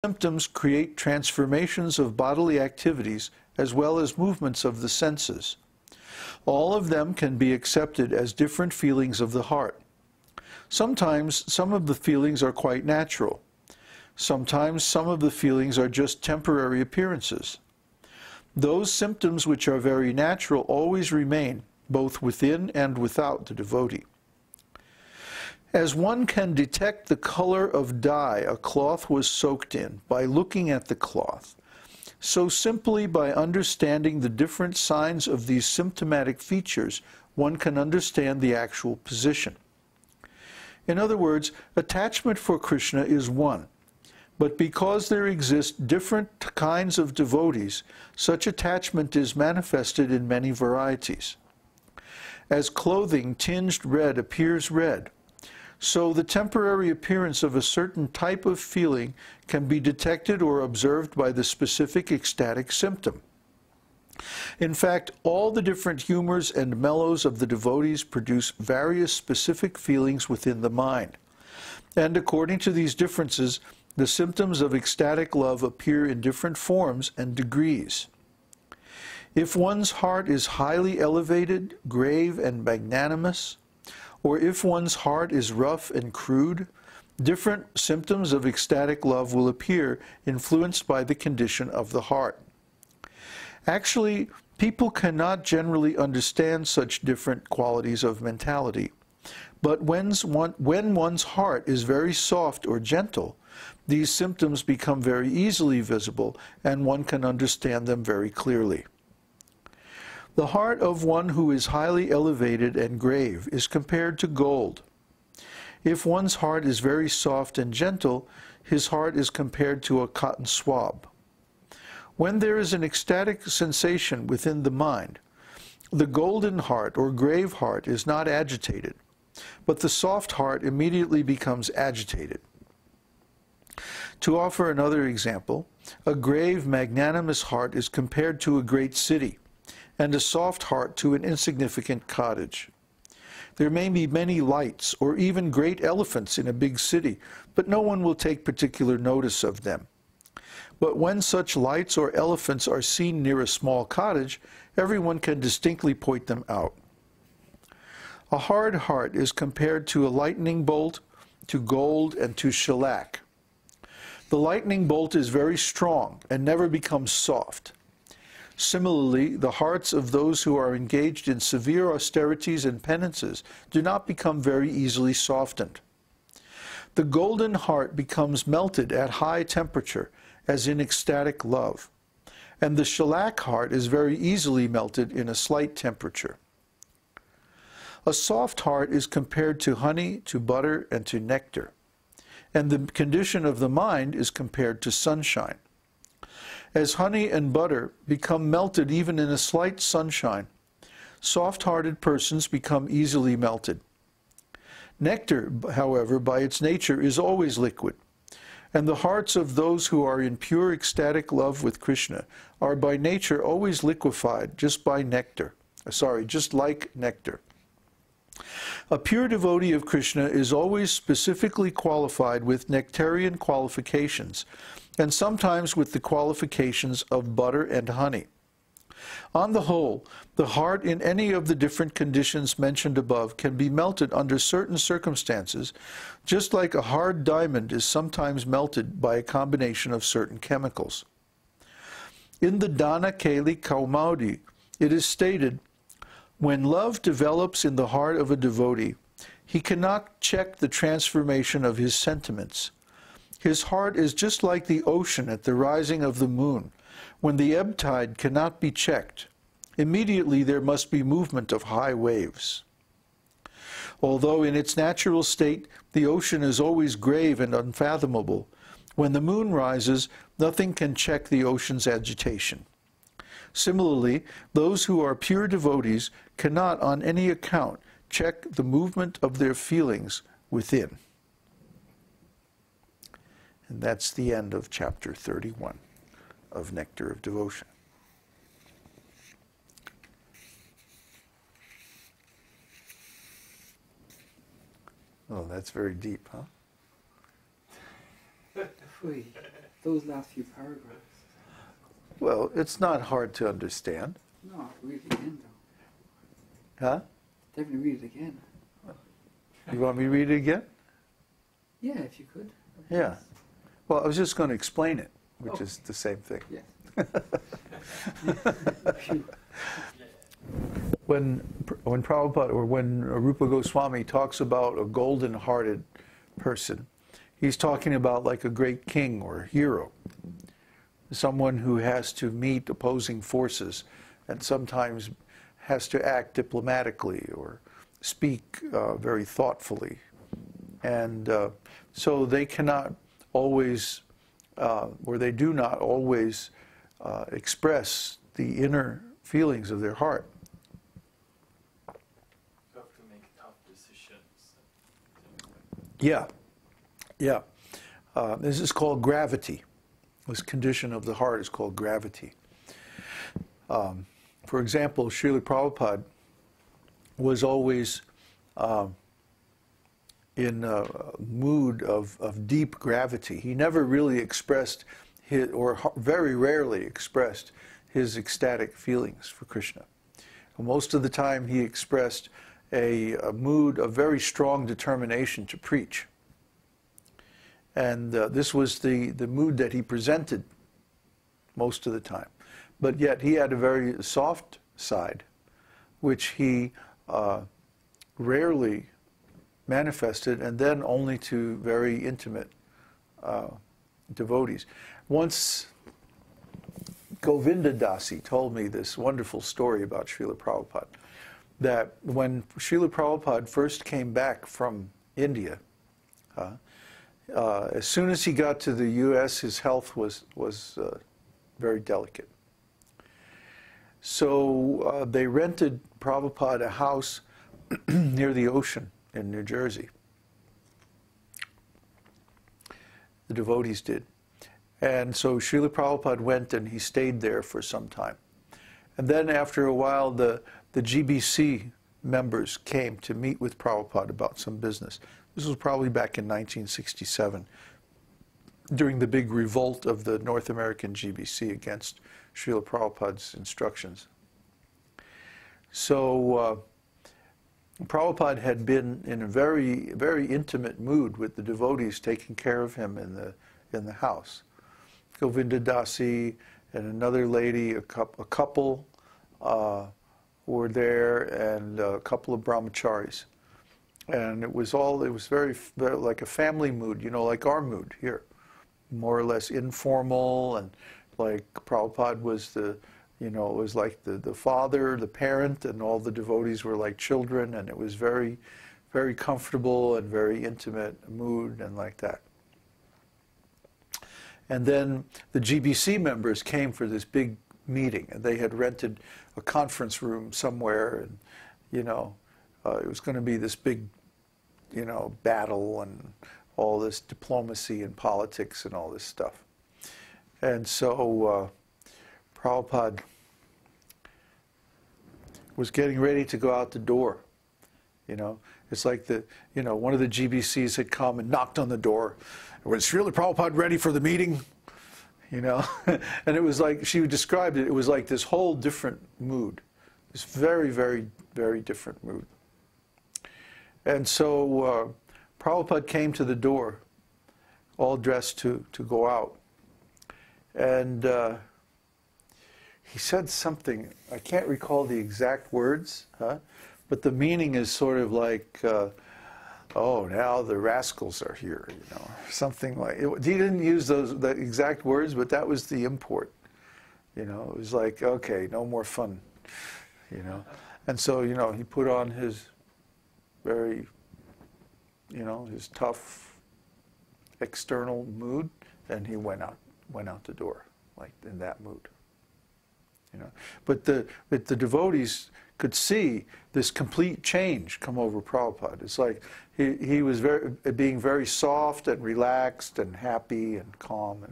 Symptoms create transformations of bodily activities as well as movements of the senses. All of them can be accepted as different feelings of the heart. Sometimes some of the feelings are quite natural. Sometimes some of the feelings are just temporary appearances. Those symptoms which are very natural always remain, both within and without the devotee. As one can detect the color of dye a cloth was soaked in by looking at the cloth, so simply by understanding the different signs of these symptomatic features, one can understand the actual position. In other words, attachment for Krishna is one, but because there exist different kinds of devotees, such attachment is manifested in many varieties. As clothing tinged red appears red, so the temporary appearance of a certain type of feeling can be detected or observed by the specific ecstatic symptom. In fact, all the different humors and mellows of the devotees produce various specific feelings within the mind. And according to these differences, the symptoms of ecstatic love appear in different forms and degrees. If one's heart is highly elevated, grave, and magnanimous, or if one's heart is rough and crude, different symptoms of ecstatic love will appear, influenced by the condition of the heart. Actually, people cannot generally understand such different qualities of mentality, but when one's heart is very soft or gentle, these symptoms become very easily visible, and one can understand them very clearly. The heart of one who is highly elevated and grave is compared to gold. If one's heart is very soft and gentle, his heart is compared to a cotton swab. When there is an ecstatic sensation within the mind, the golden heart or grave heart is not agitated, but the soft heart immediately becomes agitated. To offer another example, a grave, magnanimous heart is compared to a great city, and a soft heart to an insignificant cottage. There may be many lights or even great elephants in a big city, but no one will take particular notice of them. But when such lights or elephants are seen near a small cottage, everyone can distinctly point them out. A hard heart is compared to a lightning bolt, to gold, and to shellac. The lightning bolt is very strong and never becomes soft. Similarly, the hearts of those who are engaged in severe austerities and penances do not become very easily softened. The golden heart becomes melted at high temperature, as in ecstatic love, and the shellac heart is very easily melted in a slight temperature. A soft heart is compared to honey, to butter, and to nectar, and the condition of the mind is compared to sunshine. As honey and butter become melted even in a slight sunshine, soft-hearted persons become easily melted. Nectar, however, by its nature is always liquid, and the hearts of those who are in pure ecstatic love with Krishna are by nature always liquefied just like nectar. A pure devotee of Krishna is always specifically qualified with nectarian qualifications, and sometimes with the qualifications of butter and honey. On the whole, the heart in any of the different conditions mentioned above can be melted under certain circumstances, just like a hard diamond is sometimes melted by a combination of certain chemicals. In the Dana-kali-kaumādi, it is stated, when love develops in the heart of a devotee, he cannot check the transformation of his sentiments. His heart is just like the ocean at the rising of the moon, when the ebb tide cannot be checked. Immediately there must be movement of high waves. Although in its natural state the ocean is always grave and unfathomable, when the moon rises, nothing can check the ocean's agitation. Similarly, those who are pure devotees cannot on any account check the movement of their feelings within. And that's the end of chapter 31 of Nectar of Devotion. Oh, that's very deep, huh? those last few paragraphs. Well, it's not hard to understand. No, I'll read it again though. Huh? Definitely read it again. You want me to read it again? Yeah, if you could. Yeah. Well, I was just going to explain it, which is the same thing. Yes. When Prabhupada, or when Rupa Goswami talks about a golden-hearted person, he's talking about like a great king or hero, someone who has to meet opposing forces and sometimes has to act diplomatically or speak very thoughtfully. And so they cannot always, or they do not always express the inner feelings of their heart. You have to make tough decisions. Yeah, yeah. This is called gravity. This condition of the heart is called gravity. For example, Srila Prabhupada was always in a mood of deep gravity. He never really expressed his, or very rarely expressed, his ecstatic feelings for Krishna. Most of the time he expressed a mood of very strong determination to preach. And this was the mood that he presented most of the time. But yet he had a very soft side, which he rarely manifested, and then only to very intimate devotees. Once Govinda Dasi told me this wonderful story about Srila Prabhupada, that when Srila Prabhupada first came back from India, as soon as he got to the U.S., his health was very delicate. So they rented Prabhupada a house near the ocean in New Jersey. The devotees did. And so Srila Prabhupada went and he stayed there for some time. And then after a while, the GBC members came to meet with Prabhupada about some business. This was probably back in 1967, during the big revolt of the North American GBC against Srila Prabhupada's instructions. So Prabhupada had been in a very, very intimate mood with the devotees taking care of him in the house. Govinda Dasi and another lady, a couple were there, and a couple of brahmacharis. And it was very, very like a family mood, you know, like our mood here. More or less informal, and like Prabhupada was it was like the father, the parent, and all the devotees were like children, and it was very, very comfortable and very intimate mood and like that. And then the GBC members came for this big meeting, and they had rented a conference room somewhere, and it was going to be this big, battle and all this diplomacy and politics and all this stuff. And so Prabhupada was getting ready to go out the door. It's like one of the GBCs had come and knocked on the door. Was Srila Prabhupada ready for the meeting? And it was like, she described it, it was like this whole different mood. This very, very, very different mood. And so Prabhupada came to the door, all dressed to go out. And he said something, I can't recall the exact words, but the meaning is sort of like, oh, now the rascals are here, something like it. He didn't use the exact words, but that was the import. It was like, okay, no more fun, And so, he put on his very, his tough external mood, and he went out the door, like in that mood. But the devotees could see this complete change come over Prabhupada. It's like he was being very soft and relaxed and happy and calm,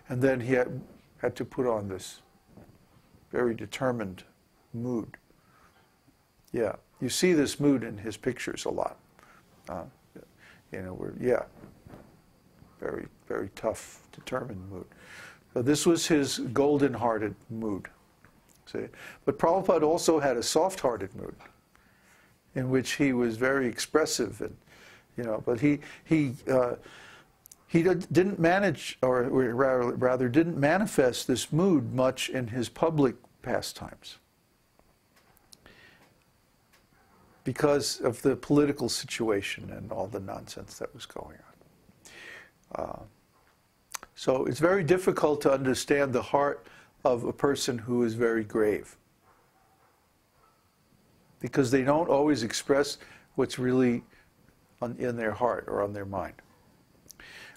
and then he had to put on this very determined mood. Yeah, you see this mood in his pictures a lot. very, very tough, determined mood. So this was his golden-hearted mood. See? But Prabhupada also had a soft-hearted mood, in which he was very expressive, and but he didn't manage, or rather didn't manifest this mood much in his public pastimes, because of the political situation and all the nonsense that was going on. So it's very difficult to understand the heart of a person who is very grave, because they don't always express what's really in their heart or on their mind.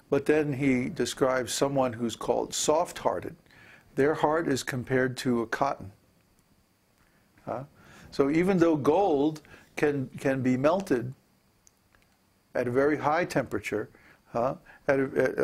But then he describes someone who's called soft-hearted. Their heart is compared to a cotton. So even though gold can be melted at a very high temperature,